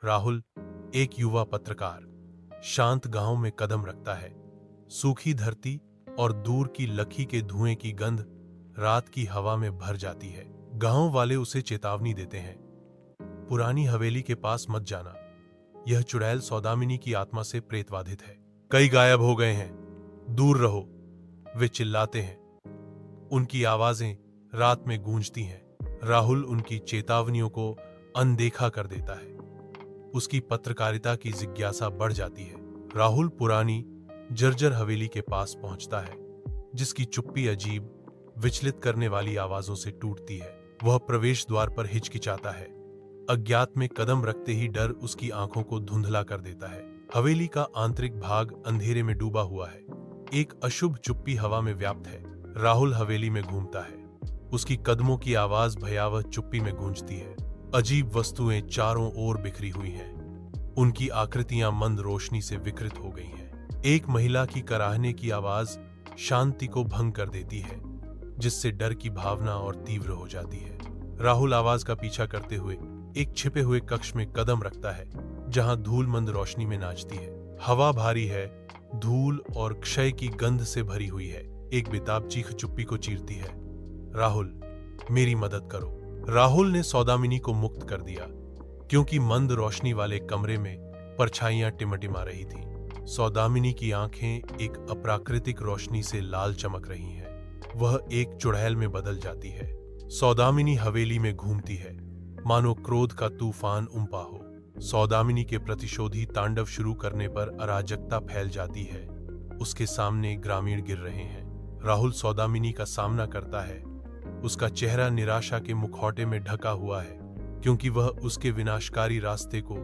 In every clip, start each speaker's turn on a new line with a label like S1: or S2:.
S1: राहुल, एक युवा पत्रकार, शांत गांव में कदम रखता है। सूखी धरती और दूर की लखी के धुएं की गंध रात की हवा में भर जाती है। गांव वाले उसे चेतावनी देते हैं, पुरानी हवेली के पास मत जाना, यह चुड़ैल सौदामिनी की आत्मा से प्रेतवाधित है। कई गायब हो गए हैं, दूर रहो, वे चिल्लाते हैं। उनकी आवाजें रात में गूंजती हैं। राहुल उनकी चेतावनियों को अनदेखा कर देता है। उसकी पत्रकारिता की जिज्ञासा बढ़ जाती है। राहुल पुरानी जर्जर हवेली के पास पहुंचता है, जिसकी चुप्पी अजीब, विचलित करने वाली आवाजों से टूटती है। वह प्रवेश द्वार पर हिचकिचाता है। अज्ञात में कदम रखते ही डर उसकी आंखों को धुंधला कर देता है। हवेली का आंतरिक भाग अंधेरे में डूबा हुआ है। एक अशुभ चुप्पी हवा में व्याप्त है। राहुल हवेली में घूमता है। उसकी कदमों की आवाज भयावह चुप्पी में गूंजती है। अजीब वस्तुएं चारों ओर बिखरी हुई हैं। उनकी आकृतियां मंद रोशनी से विकृत हो गई हैं। एक महिला की कराहने की आवाज शांति को भंग कर देती है, जिससे डर की भावना और तीव्र हो जाती है। राहुल आवाज का पीछा करते हुए एक छिपे हुए कक्ष में कदम रखता है, जहां धूल मंद रोशनी में नाचती है। हवा भारी है, धूल और क्षय की गंध से भरी हुई है। एक बेताब चीख चुप्पी को चीरती है, राहुल, मेरी मदद करो। राहुल ने सौदामिनी को मुक्त कर दिया, क्योंकि मंद रोशनी वाले कमरे में परछाइयां टिमटिमा रही थीं। सौदामिनी की आंखें एक अप्राकृतिक रोशनी से लाल चमक रही हैं। वह एक चुड़ैल में बदल जाती है। सौदामिनी हवेली में घूमती है, मानो क्रोध का तूफान उमपा हो। सौदामिनी के प्रतिशोधी तांडव शुरू करने पर अराजकता फैल जाती है। उसके सामने ग्रामीण गिर रहे हैं। राहुल सौदामिनी का सामना करता है। उसका चेहरा निराशा के मुखौटे में ढका हुआ है, क्योंकि वह उसके विनाशकारी रास्ते को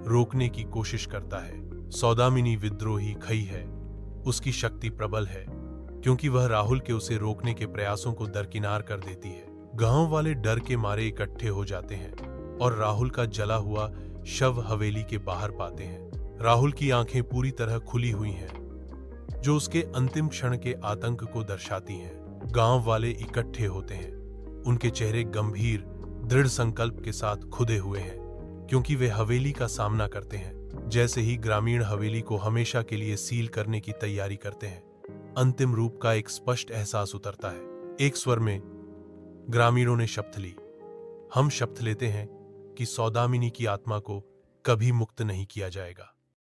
S1: रोकने की कोशिश करता है। सौदामिनी विद्रोही खई है। उसकी शक्ति प्रबल है, क्योंकि वह राहुल के उसे रोकने के प्रयासों को दरकिनार कर देती है। गांव वाले डर के मारे इकट्ठे हो जाते हैं और राहुल का जला हुआ शव हवेली के बाहर पाते हैं। राहुल की आंखें पूरी तरह खुली हुई हैं, जो उसके अंतिम क्षण के आतंक को दर्शाती हैं। गांव वाले इकट्ठे होते हैं। उनके चेहरे गंभीर, दृढ़ संकल्प के साथ खुदे हुए हैं, क्योंकि वे हवेली का सामना करते हैं। जैसे ही ग्रामीण हवेली को हमेशा के लिए सील करने की तैयारी करते हैं, अंतिम रूप का एक स्पष्ट एहसास उतरता है। एक स्वर में ग्रामीणों ने शपथ ली, हम शपथ लेते हैं कि सौदामिनी की आत्मा को कभी मुक्त नहीं किया जाएगा।